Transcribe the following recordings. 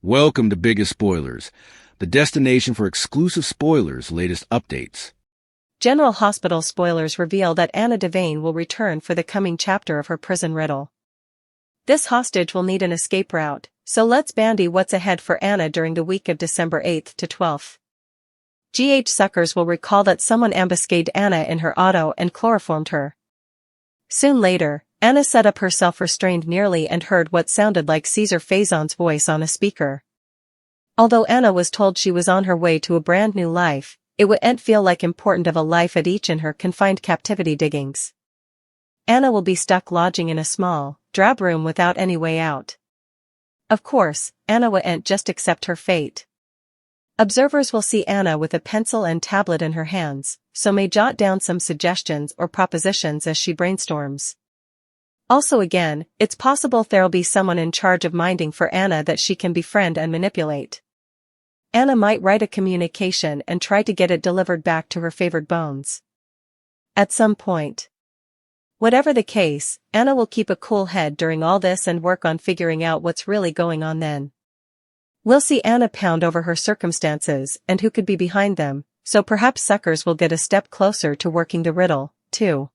Welcome to Biggest Spoilars, the destination for exclusive spoilers, latest updates. General Hospital spoilers reveal that Anna Devane will return for the coming chapter of her prison riddle. This hostage will need an escape route, so let's bandy what's ahead for Anna during the week of December 8th to 12th. GH suckers will recall that someone ambuscaded Anna in her auto and chloroformed her. Soon later, Anna set up her self-restrained nearly and heard what sounded like Caesar Faison's voice on a speaker. Although Anna was told she was on her way to a brand new life, it wouldn't feel like important of a life at each in her confined captivity diggings. Anna will be stuck lodging in a small, drab room without any way out. Of course, Anna wouldn't just accept her fate. Observers will see Anna with a pencil and tablet in her hands, so may jot down some suggestions or propositions as she brainstorms. Also again, it's possible there'll be someone in charge of minding for Anna that she can befriend and manipulate. Anna might write a communication and try to get it delivered back to her favored bones. At some point. Whatever the case, Anna will keep a cool head during all this and work on figuring out what's really going on then. We'll see Anna pound over her circumstances and who could be behind them, so perhaps suckers will get a step closer to working the riddle, too.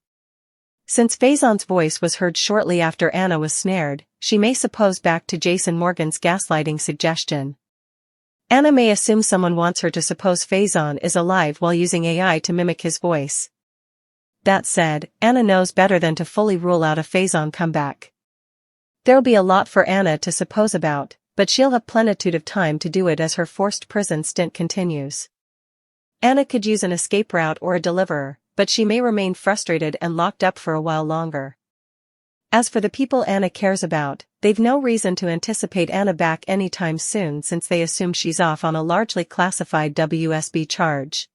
Since Faison's voice was heard shortly after Anna was snared, she may suppose back to Jason Morgan's gaslighting suggestion. Anna may assume someone wants her to suppose Faison is alive while using AI to mimic his voice. That said, Anna knows better than to fully rule out a Faison comeback. There'll be a lot for Anna to suppose about, but she'll have plenitude of time to do it as her forced prison stint continues. Anna could use an escape route or a deliverer, but she may remain frustrated and locked up for a while longer. As for the people Anna cares about, they've no reason to anticipate Anna back anytime soon since they assume she's off on a largely classified WSB charge.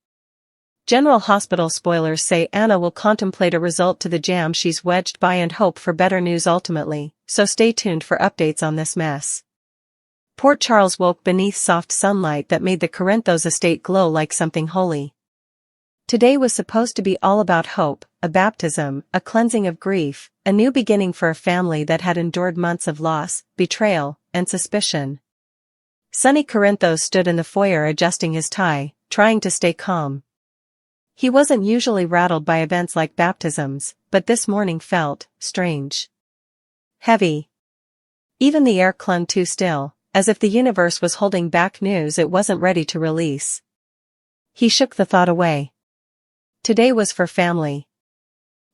General Hospital spoilers say Anna will contemplate a result to the jam she's wedged by and hope for better news ultimately, so stay tuned for updates on this mess. Port Charles woke beneath soft sunlight that made the Corinthos estate glow like something holy. Today was supposed to be all about hope, a baptism, a cleansing of grief, a new beginning for a family that had endured months of loss, betrayal, and suspicion. Sonny Corinthos stood in the foyer adjusting his tie, trying to stay calm. He wasn't usually rattled by events like baptisms, but this morning felt strange. Heavy. Even the air clung too still, as if the universe was holding back news it wasn't ready to release. He shook the thought away. Today was for family.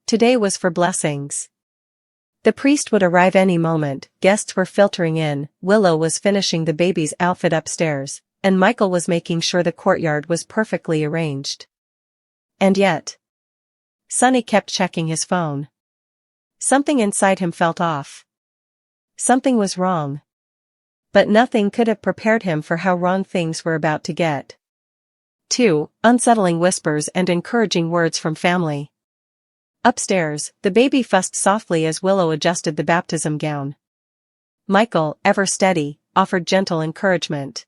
Today was for blessings. The priest would arrive any moment, guests were filtering in, Willow was finishing the baby's outfit upstairs, and Michael was making sure the courtyard was perfectly arranged. And yet, Sonny kept checking his phone. Something inside him felt off. Something was wrong. But nothing could have prepared him for how wrong things were about to get. 2. Unsettling whispers and encouraging words from family. Upstairs, the baby fussed softly as Willow adjusted the baptism gown. Michael, ever steady, offered gentle encouragement.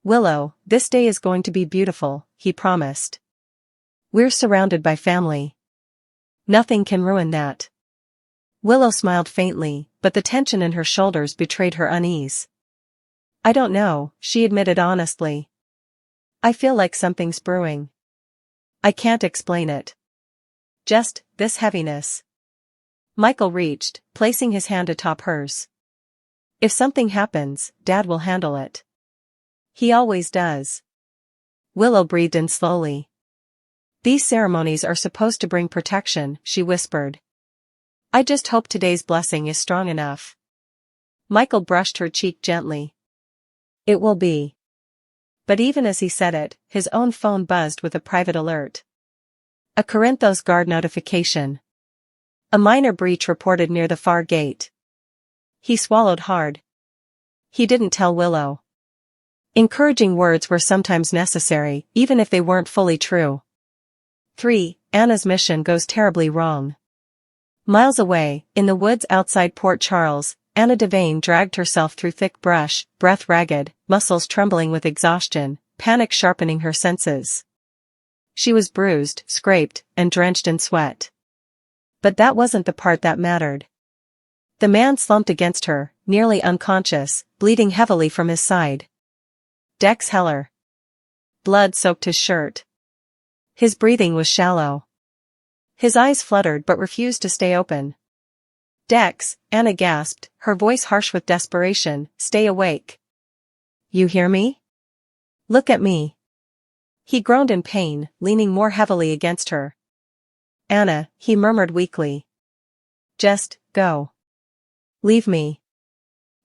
"Willow, this day is going to be beautiful," he promised. "We're surrounded by family. Nothing can ruin that." Willow smiled faintly, but the tension in her shoulders betrayed her unease. "I don't know," she admitted honestly. "I feel like something's brewing. I can't explain it. Just, this heaviness." Michael reached, placing his hand atop hers. "If something happens, Dad will handle it. He always does." Willow breathed in slowly. "These ceremonies are supposed to bring protection," she whispered. "I just hope today's blessing is strong enough." Michael brushed her cheek gently. "It will be." But even as he said it, his own phone buzzed with a private alert. A Corinthos guard notification. A minor breach reported near the far gate. He swallowed hard. He didn't tell Willow. Encouraging words were sometimes necessary, even if they weren't fully true. 3. Anna's mission goes terribly wrong. Miles away, in the woods outside Port Charles, Anna Devane dragged herself through thick brush, breath ragged, muscles trembling with exhaustion, panic sharpening her senses. She was bruised, scraped, and drenched in sweat. But that wasn't the part that mattered. The man slumped against her, nearly unconscious, bleeding heavily from his side. Dex Heller. Blood soaked his shirt. His breathing was shallow. His eyes fluttered but refused to stay open. Dex, Anna gasped, her voice harsh with desperation, stay awake. You hear me? Look at me. He groaned in pain, leaning more heavily against her. Anna, he murmured weakly. Just, go. Leave me.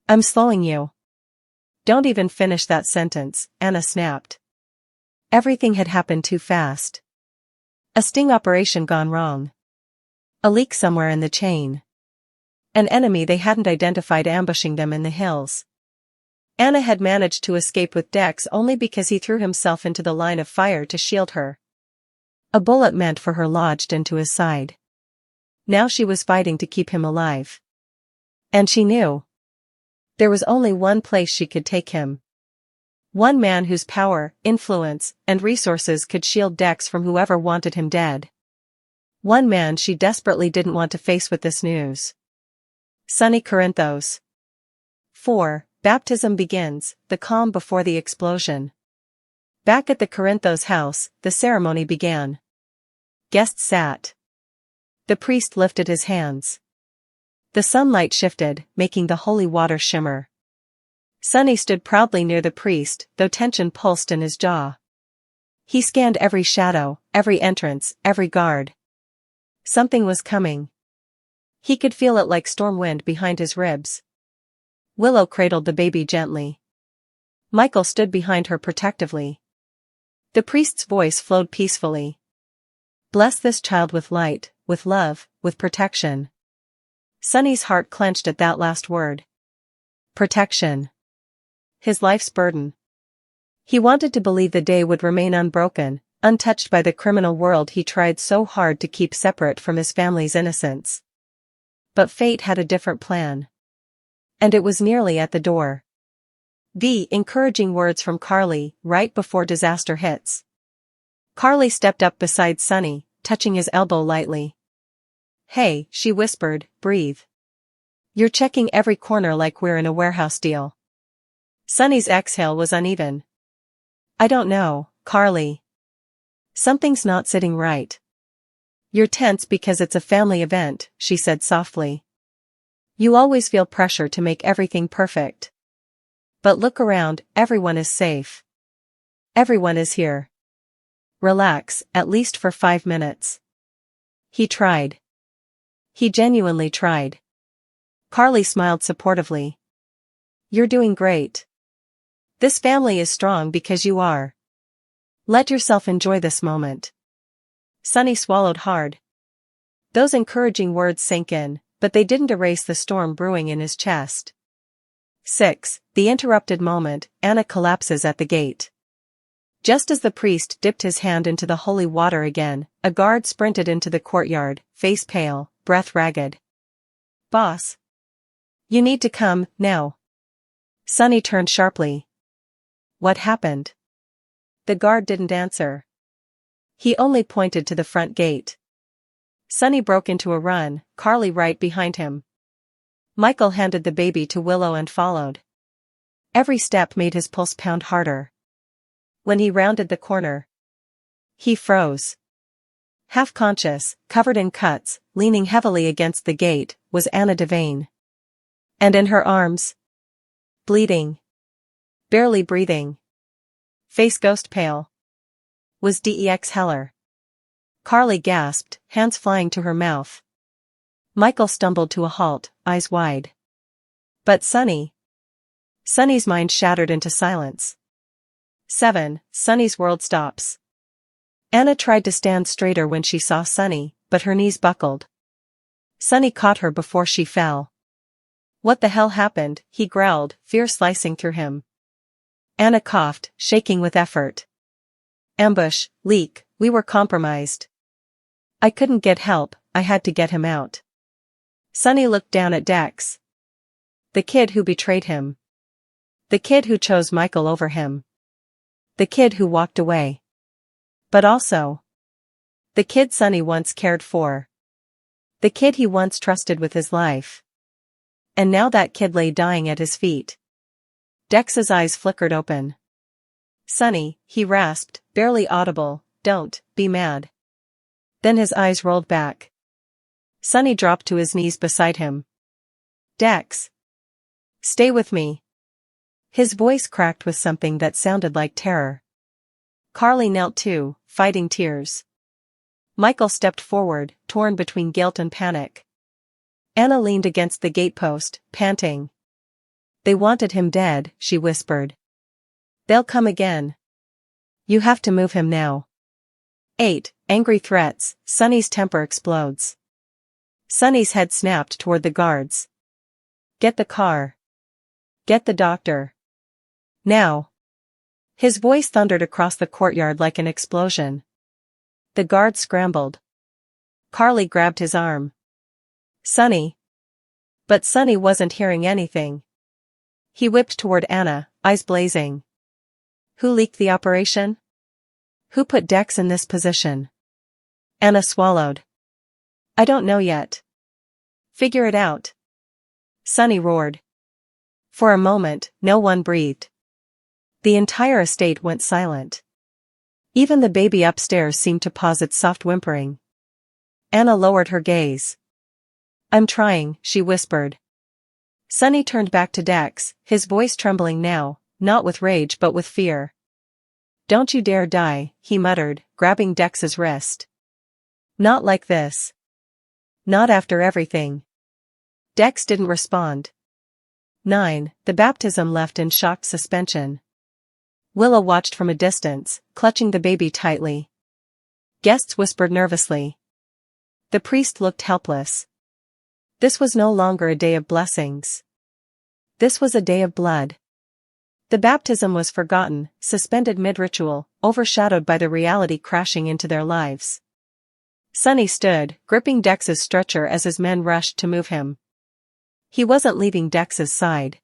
I'm slowing you. Don't even finish that sentence, Anna snapped. Everything had happened too fast. A sting operation gone wrong. A leak somewhere in the chain. An enemy they hadn't identified ambushing them in the hills. Anna had managed to escape with Dex only because he threw himself into the line of fire to shield her. A bullet meant for her lodged into his side. Now she was fighting to keep him alive. And she knew. There was only one place she could take him. One man whose power, influence, and resources could shield Dex from whoever wanted him dead. One man she desperately didn't want to face with this news. Sonny Corinthos. 4. Baptism begins, the calm before the explosion. Back at the Corinthos house, the ceremony began. Guests sat. The priest lifted his hands. The sunlight shifted, making the holy water shimmer. Sonny stood proudly near the priest, though tension pulsed in his jaw. He scanned every shadow, every entrance, every guard. Something was coming. He could feel it like storm wind behind his ribs. Willow cradled the baby gently. Michael stood behind her protectively. The priest's voice flowed peacefully. Bless this child with light, with love, with protection. Sonny's heart clenched at that last word. Protection. His life's burden. He wanted to believe the day would remain unbroken, untouched by the criminal world he tried so hard to keep separate from his family's innocence. But fate had a different plan. And it was nearly at the door. The encouraging words from Carly, right before disaster hits. Carly stepped up beside Sonny, touching his elbow lightly. Hey, she whispered, breathe. You're checking every corner like we're in a warehouse deal. Sonny's exhale was uneven. I don't know, Carly. Something's not sitting right. You're tense because it's a family event, she said softly. You always feel pressure to make everything perfect. But look around, everyone is safe. Everyone is here. Relax, at least for 5 minutes. He tried. He genuinely tried. Carly smiled supportively. You're doing great. This family is strong because you are. Let yourself enjoy this moment. Sonny swallowed hard. Those encouraging words sank in, but they didn't erase the storm brewing in his chest. 6. The interrupted moment, Anna collapses at the gate. Just as the priest dipped his hand into the holy water again, a guard sprinted into the courtyard, face pale, breath ragged. Boss. You need to come, now. Sonny turned sharply. What happened? The guard didn't answer. He only pointed to the front gate. Sonny broke into a run, Carly right behind him. Michael handed the baby to Willow and followed. Every step made his pulse pound harder. When he rounded the corner, he froze. Half conscious, covered in cuts, leaning heavily against the gate, was Anna Devane. And in her arms, bleeding, barely breathing, face ghost pale, was DEX Heller. Carly gasped, hands flying to her mouth. Michael stumbled to a halt, eyes wide. But Sonny's mind shattered into silence. 7. Sonny's world stops. Anna tried to stand straighter when she saw Sonny, but her knees buckled. Sonny caught her before she fell. What the hell happened? He growled, fear slicing through him. Anna coughed, shaking with effort. Ambush, leak, we were compromised. I couldn't get help, I had to get him out. Sonny looked down at Dex. The kid who betrayed him. The kid who chose Michael over him. The kid who walked away. But also, the kid Sonny once cared for. The kid he once trusted with his life. And now that kid lay dying at his feet. Dex's eyes flickered open. "Sonny," he rasped, barely audible, "don't be mad." Then his eyes rolled back. Sonny dropped to his knees beside him. "Dex. Stay with me." His voice cracked with something that sounded like terror. Carly knelt too, fighting tears. Michael stepped forward, torn between guilt and panic. Anna leaned against the gatepost, panting. "They wanted him dead," she whispered. "They'll come again. You have to move him now." 8. Angry threats. Sonny's temper explodes. Sonny's head snapped toward the guards. "Get the car. Get the doctor. Now." His voice thundered across the courtyard like an explosion. The guards scrambled. Carly grabbed his arm. "Sonny." But Sonny wasn't hearing anything. He whipped toward Anna, eyes blazing. "Who leaked the operation? Who put Dex in this position?" Anna swallowed. "I don't know yet." "Figure it out." Sonny roared. For a moment, no one breathed. The entire estate went silent. Even the baby upstairs seemed to pause its soft whimpering. Anna lowered her gaze. "I'm trying," she whispered. Sonny turned back to Dex, his voice trembling now, not with rage but with fear. "Don't you dare die," he muttered, grabbing Dex's wrist. "Not like this. Not after everything." Dex didn't respond. 9. The baptism left in shocked suspension. Willow watched from a distance, clutching the baby tightly. Guests whispered nervously. The priest looked helpless. This was no longer a day of blessings. This was a day of blood. The baptism was forgotten, suspended mid-ritual, overshadowed by the reality crashing into their lives. Sonny stood, gripping Dex's stretcher as his men rushed to move him. He wasn't leaving Dex's side.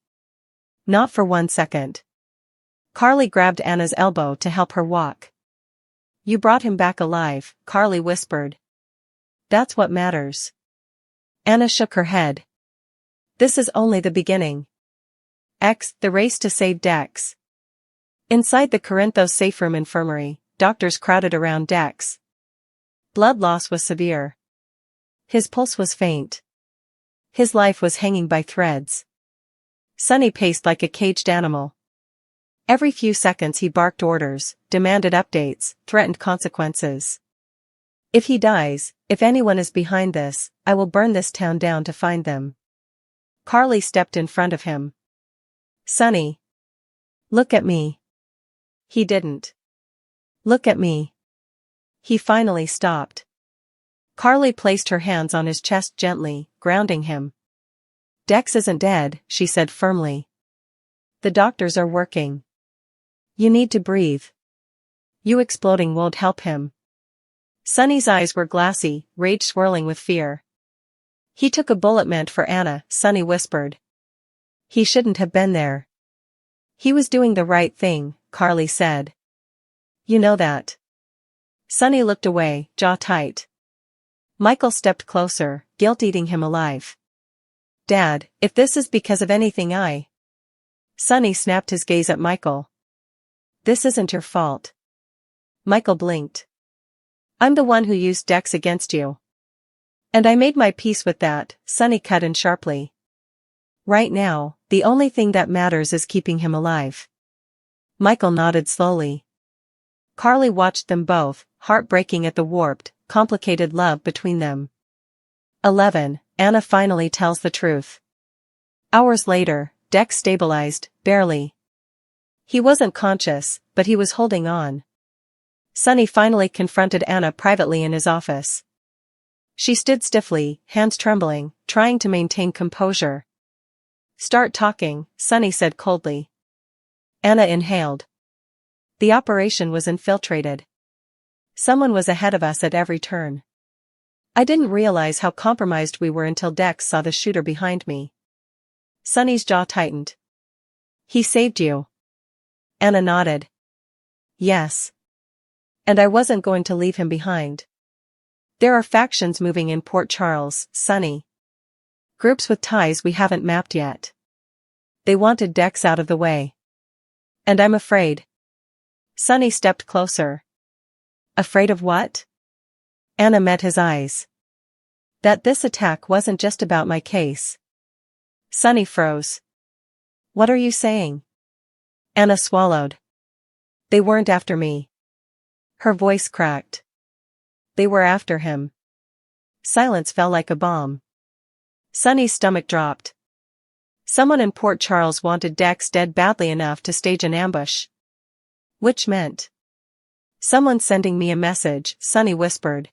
Not for 1 second. Carly grabbed Anna's elbow to help her walk. "You brought him back alive," Carly whispered. "That's what matters." Anna shook her head. "This is only the beginning." The race to save Dex. Inside the Corinthos safe room infirmary, doctors crowded around Dex. Blood loss was severe. His pulse was faint. His life was hanging by threads. Sonny paced like a caged animal. Every few seconds he barked orders, demanded updates, threatened consequences. "If he dies, if anyone is behind this, I will burn this town down to find them." Carly stepped in front of him. "Sonny. Look at me." He didn't. "Look at me." He finally stopped. Carly placed her hands on his chest gently, grounding him. "Dex isn't dead," she said firmly. "The doctors are working. You need to breathe. You exploding won't help him." Sonny's eyes were glassy, rage swirling with fear. "He took a bullet meant for Anna," Sonny whispered. "He shouldn't have been there." "He was doing the right thing," Carly said. "You know that." Sonny looked away, jaw tight. Michael stepped closer, guilt eating him alive. "Dad, if this is because of anything Sonny snapped his gaze at Michael. "This isn't your fault." Michael blinked. "I'm the one who used Dex against you. And I made my peace with that," Sonny cut in sharply. "Right now, the only thing that matters is keeping him alive." Michael nodded slowly. Carly watched them both, heartbreaking at the warped, complicated love between them. 11. Anna finally tells the truth. Hours later, Dex stabilized, barely. He wasn't conscious, but he was holding on. Sonny finally confronted Anna privately in his office. She stood stiffly, hands trembling, trying to maintain composure. "Start talking," Sonny said coldly. Anna inhaled. "The operation was infiltrated. Someone was ahead of us at every turn. I didn't realize how compromised we were until Dex saw the shooter behind me." Sonny's jaw tightened. "He saved you?" Anna nodded. "Yes. And I wasn't going to leave him behind. There are factions moving in Port Charles, Sonny. Groups with ties we haven't mapped yet. They wanted DEX out of the way. And I'm afraid. Sonny stepped closer. Afraid of what? Anna met his eyes. That this attack wasn't just about my case. Sonny froze. What are you saying? Anna swallowed. They weren't after me. Her voice cracked. They were after him. Silence fell like a bomb. Sonny's stomach dropped. Someone in Port Charles wanted DEX dead badly enough to stage an ambush. Which meant. Someone sending me a message, Sonny whispered.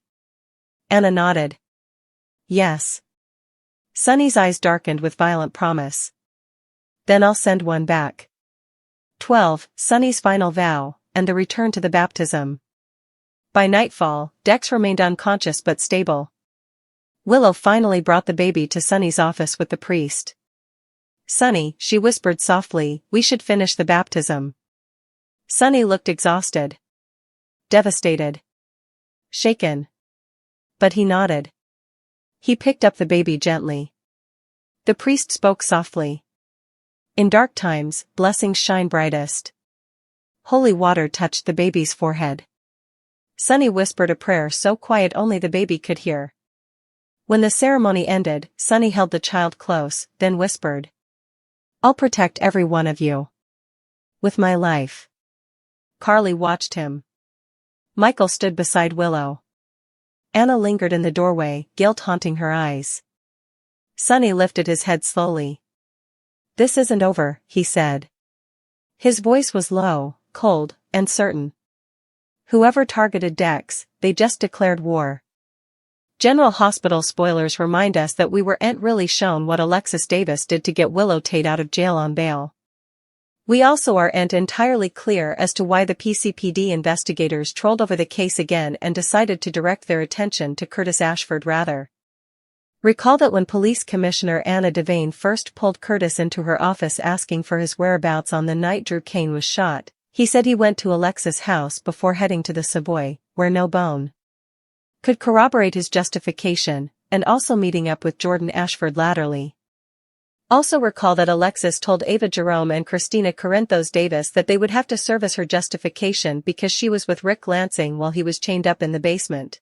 Anna nodded. Yes. Sonny's eyes darkened with violent promise. Then I'll send one back. 12. Sonny's final vow, and the return to the baptism. By nightfall, DEX remained unconscious but stable. Willow finally brought the baby to Sonny's office with the priest. Sonny, she whispered softly, we should finish the baptism. Sonny looked exhausted. Devastated. Shaken. But he nodded. He picked up the baby gently. The priest spoke softly. In dark times, blessings shine brightest. Holy water touched the baby's forehead. Sonny whispered a prayer so quiet only the baby could hear. When the ceremony ended, Sonny held the child close, then whispered. I'll protect every one of you. With my life. Carly watched him. Michael stood beside Willow. Anna lingered in the doorway, guilt haunting her eyes. Sonny lifted his head slowly. This isn't over, he said. His voice was low, cold, and certain. Whoever targeted DEX, they just declared war. General Hospital spoilers remind us that we weren't really shown what Alexis Davis did to get Willow Tate out of jail on bail. We also aren't entirely clear as to why the PCPD investigators trolled over the case again and decided to direct their attention to Curtis Ashford rather. Recall that when Police Commissioner Anna Devane first pulled Curtis into her office asking for his whereabouts on the night Drew Kane was shot, he said he went to Alexis' house before heading to the Savoy, where no bone could corroborate his justification, and also meeting up with Jordan Ashford latterly. Also recall that Alexis told Ava Jerome and Christina Corinthos Davis that they would have to serve as her justification because she was with Rick Lansing while he was chained up in the basement.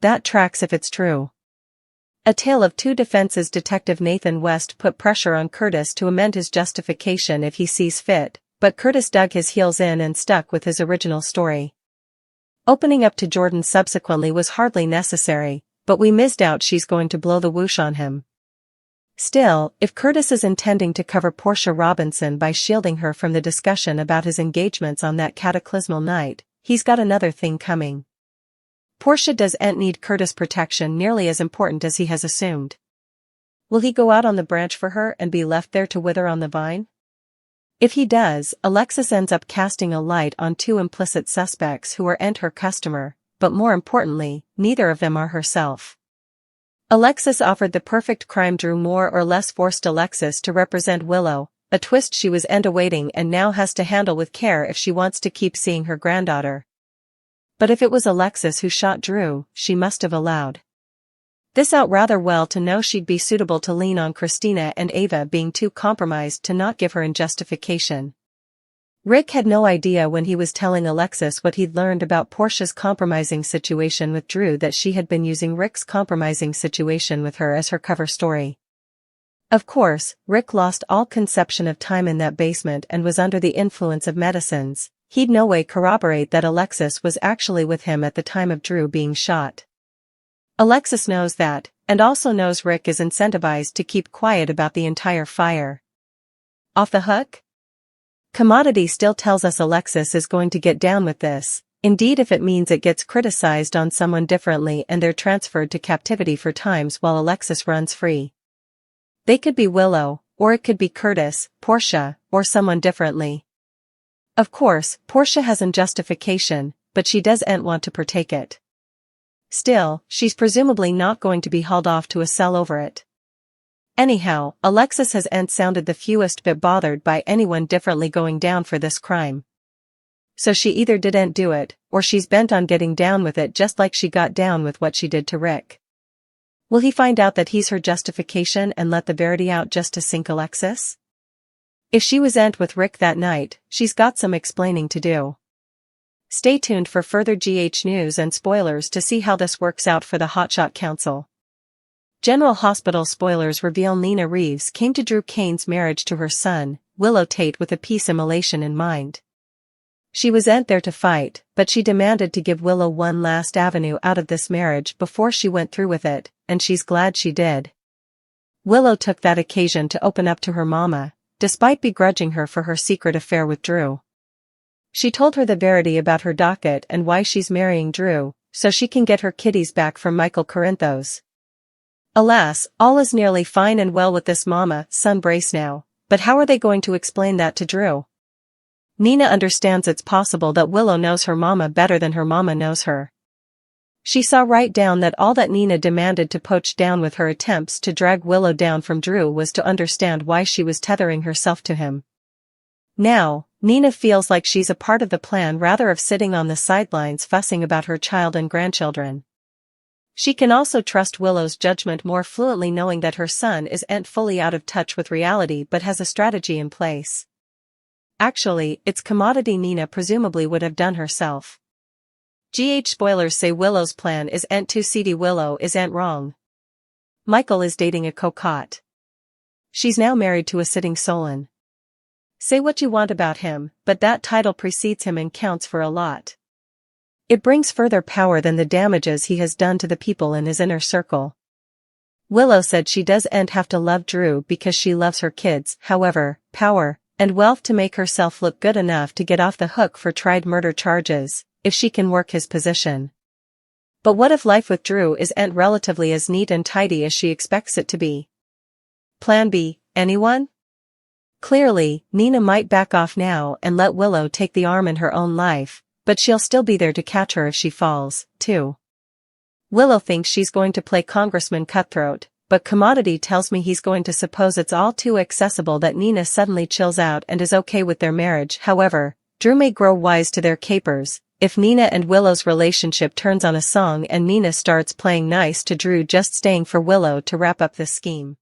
That tracks if it's true. A Tale of Two Defenses Detective Nathan West put pressure on Curtis to amend his justification if he sees fit, but Curtis dug his heels in and stuck with his original story. Opening up to Jordan subsequently was hardly necessary, but we missed out she's going to blow the whoosh on him. Still, if Curtis is intending to cover Portia Robinson by shielding her from the discussion about his engagements on that cataclysmal night, he's got another thing coming. Portia doesn't need Curtis' protection nearly as important as he has assumed. Will he go out on the branch for her and be left there to wither on the vine? If he does, Alexis ends up casting a light on two implicit suspects who aren't her customer, but more importantly, neither of them are herself. Alexis offered the perfect crime Drew more or less forced Alexis to represent Willow, a twist she was awaiting and now has to handle with care if she wants to keep seeing her granddaughter. But if it was Alexis who shot Drew, she must have allowed this out rather well to know she'd be suitable to lean on Christina and Ava being too compromised to not give her in justification. Rick had no idea when he was telling Alexis what he'd learned about Portia's compromising situation with Drew that she had been using Rick's compromising situation with her as her cover story. Of course, Rick lost all conception of time in that basement and was under the influence of medicines. He'd no way corroborate that Alexis was actually with him at the time of Drew being shot. Alexis knows that, and also knows Rick is incentivized to keep quiet about the entire fire. Off the hook? Commodity still tells us Alexis is going to get down with this, indeed if it means it gets criticized on someone differently and they're transferred to captivity for times while Alexis runs free. They could be Willow, or it could be Curtis, Portia, or someone differently. Of course, Portia has an justification, but she doesn't want to partake it. Still, she's presumably not going to be hauled off to a cell over it. Anyhow, Alexis hasn't sounded the fewest bit bothered by anyone differently going down for this crime. So she either didn't do it, or she's bent on getting down with it just like she got down with what she did to Rick. Will he find out that he's her justification and let the Verity out just to sink Alexis? If she was ent with Rick that night, she's got some explaining to do. Stay tuned for further GH news and spoilers to see how this works out for the Hotshot Council. General Hospital spoilers reveal Nina Reeves came to Drew Kane's marriage to her son, Willow Tate, with a peace immolation in mind. She was ent there to fight, but she demanded to give Willow one last avenue out of this marriage before she went through with it, and she's glad she did. Willow took that occasion to open up to her mama, despite begrudging her for her secret affair with Drew. She told her the verity about her docket and why she's marrying Drew, so she can get her kiddies back from Michael Corinthos. Alas, all is nearly fine and well with this mama-son brace now, but how are they going to explain that to Drew? Nina understands it's possible that Willow knows her mama better than her mama knows her. She saw right down that all that Nina demanded to poach down with her attempts to drag Willow down from Drew was to understand why she was tethering herself to him. Now, Nina feels like she's a part of the plan rather of sitting on the sidelines fussing about her child and grandchildren. She can also trust Willow's judgment more fluently, knowing that her son isn't fully out of touch with reality but has a strategy in place. Actually, it's commodity Nina presumably would have done herself. GH spoilers say Willow's plan isn't too seedy. Willow isn't wrong. Michael is dating a cocotte. She's now married to a sitting Solon. Say what you want about him, but that title precedes him and counts for a lot. It brings further power than the damages he has done to the people in his inner circle. Willow said she doesn't have to love Drew because she loves her kids, however, power and wealth to make herself look good enough to get off the hook for tried murder charges, if she can work his position. But what if life with Drew isn't relatively as neat and tidy as she expects it to be? Plan B, anyone? Clearly, Nina might back off now and let Willow take the arm in her own life, but she'll still be there to catch her if she falls, too. Willow thinks she's going to play Congressman Cutthroat, but Commodity tells me he's going to suppose it's all too accessible that Nina suddenly chills out and is okay with their marriage. However, Drew may grow wise to their capers if Nina and Willow's relationship turns on a song and Nina starts playing nice to Drew, just staying for Willow to wrap up this scheme.